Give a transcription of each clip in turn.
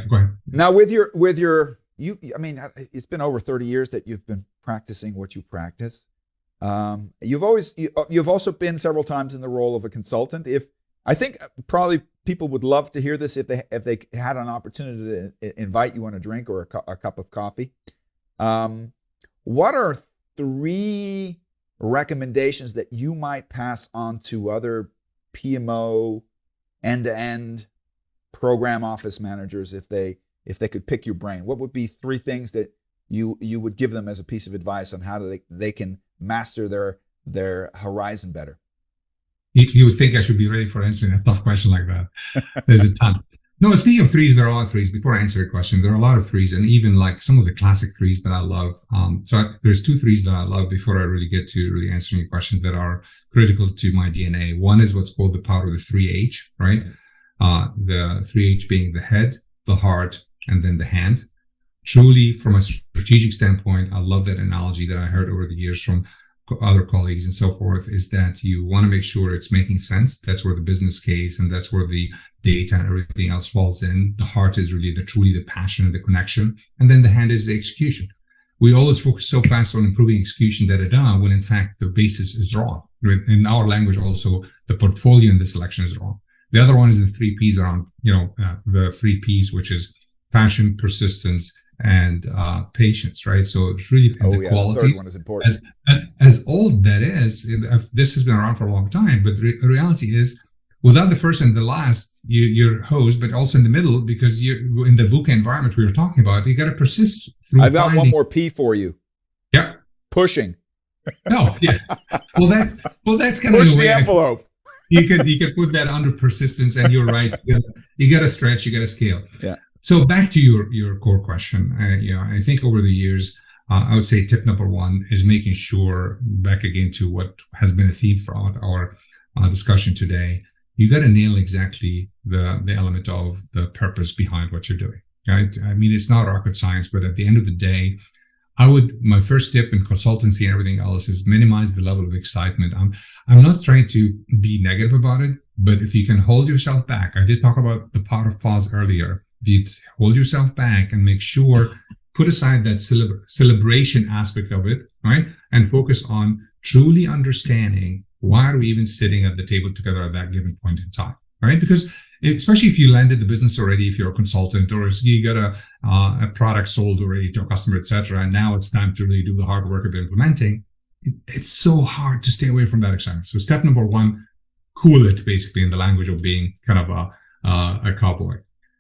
go ahead. Now with your I mean, it's been over 30 years that you've been practicing what you practice. You've also been several times in the role of a consultant. I think probably people would love to hear this if they had an opportunity to invite you on a drink or a cup of coffee. What are 3 recommendations that you might pass on to other PMO end-to-end program office managers if they could pick your brain? What would be 3 things that you would give them as a piece of advice on how they can master their horizon better? You would think I should be ready for answering a tough question like that. There's a ton. No, speaking of 3s, there are a lot of 3s. Before I answer your question, there are a lot of 3s, and even like some of the classic 3s that I love. There's 2 3s that I love before I really get to really answering your question that are critical to my DNA. One is what's called the power of the 3H, right? The 3H being the head, the heart, and then the hand. Truly, from a strategic standpoint, I love that analogy that I heard over the years from other colleagues and so forth, is that you want to make sure it's making sense. That's where the business case and that's where the data and everything else falls in. The heart is really truly the passion and the connection. And then the hand is the execution. We always focus so fast on improving execution when in fact the basis is wrong. In our language also, the portfolio and the selection is wrong. The other one is the 3 Ps around, the 3 Ps, which is passion, persistence, and patience, right? So it's really the qualities. The third one is important. As old that is, this has been around for a long time, but the reality is, without the first and the last, you're hosed, but also in the middle, because you're in the VUCA environment we were talking about, you got to persist through. I've got one more P for you. Yeah. Pushing. No, yeah. Well, that's kind Push of the envelope. You could put that under persistence, and you're right. You got to stretch, you got to scale. Yeah. So back to your core question, I think over the years, I would say tip number 1 is making sure, back again to what has been a theme throughout our discussion today, you got to nail exactly the element of the purpose behind what you're doing. Right? I mean, it's not rocket science, but at the end of the day, my first tip in consultancy and everything else is minimize the level of excitement. I'm not trying to be negative about it, but if you can hold yourself back, I did talk about the power of pause earlier. If you hold yourself back and make sure, put aside that celebration aspect of it, right? And focus on truly understanding why are we even sitting at the table together at that given point in time, right? Because especially if you landed the business already, if you're a consultant or you got a product sold already to a customer, etc., and now it's time to really do the hard work of implementing, it's so hard to stay away from that excitement. So step number 1, cool it, basically, in the language of being kind of a cowboy.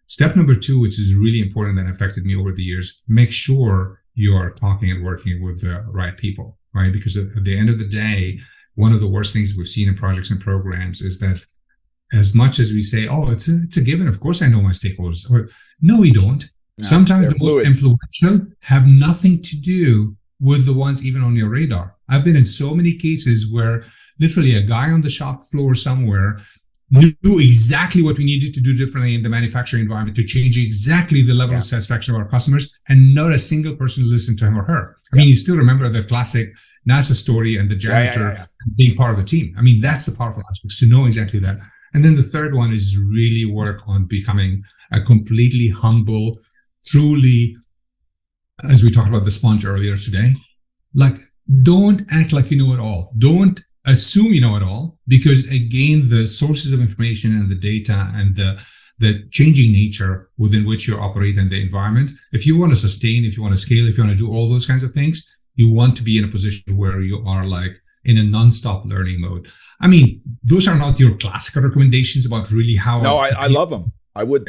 Step number 2, which is really important that affected me over the years, make sure you are talking and working with the right people, right? Because at the end of the day, one of the worst things we've seen in projects and programs is that as much as we say, oh, it's a given, of course I know my stakeholders. Or, no, we don't. No, sometimes the most influential have nothing to do with the ones even on your radar. I've been in so many cases where literally a guy on the shop floor somewhere knew exactly what we needed to do differently in the manufacturing environment to change exactly the level of satisfaction of our customers, and not a single person listened to him or her. I mean, you still remember the classic NASA story and the janitor being part of the team. I mean, that's the powerful aspect, to know exactly that. And then the third one is really work on becoming a completely humble, truly, as we talked about the sponge earlier today, like, don't act like you know it all. Don't assume you know it all, because again, the sources of information and the data and the changing nature within which you operate in the environment, if you want to sustain, if you want to scale, if you want to do all those kinds of things, you want to be in a position where you are like in a non-stop learning mode. I mean, those are not your classical recommendations about really how. No, I love them. I would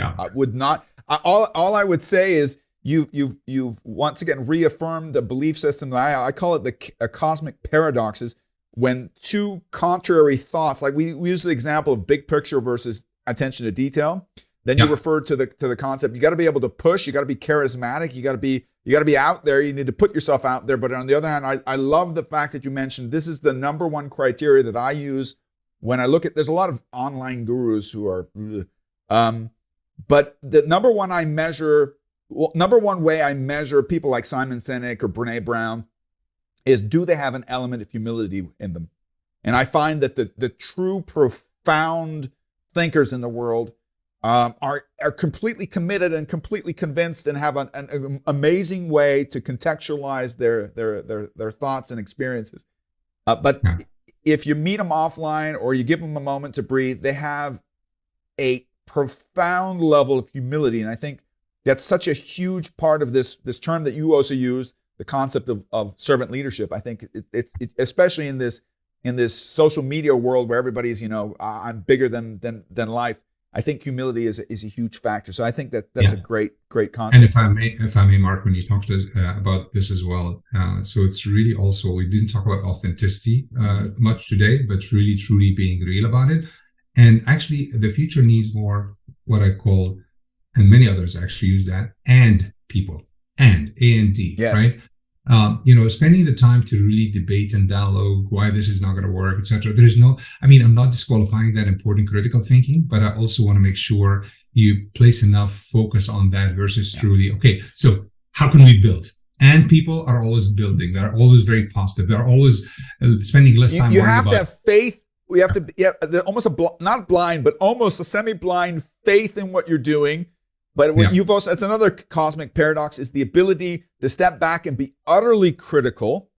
not. All I would say is you've once again reaffirmed a belief system that I call it the cosmic paradoxes. When two contrary thoughts, like we use the example of big picture versus attention to detail, then you refer to the concept. You got to be able to push. You got to be charismatic. You got to be out there. You need to put yourself out there. But on the other hand, I love the fact that you mentioned this is the number one criteria that I use when I look at. There's a lot of online gurus who are, but the number one way I measure people like Simon Sinek or Brene Brown is, do they have an element of humility in them? And I find that the true profound thinkers in the world are completely committed and completely convinced and have an amazing way to contextualize their thoughts and experiences. But if you meet them offline or you give them a moment to breathe, they have a profound level of humility. And I think that's such a huge part of this term that you also use, the concept of servant leadership. I think it especially in this social media world where everybody's, I'm bigger than life. I think humility is a huge factor. So I think that's a great concept. And if I may, Mark, when you talked about this as well, so it's really also, we didn't talk about authenticity much today, but really truly being real about it. And actually, the future needs more what I call, and many others actually use that, and people, and A&D, yes. Right? Spending the time to really debate and dialogue why this is not going to work, etc. I'm not disqualifying that important critical thinking, but I also want to make sure you place enough focus on that versus truly, okay, so how can we build? And people are always building. They're always very positive. They're always spending less time. You have to have faith. We have to almost not blind, but almost a semi-blind faith in what you're doing. But what you've also, it's another cosmic paradox, is the ability to step back and be utterly critical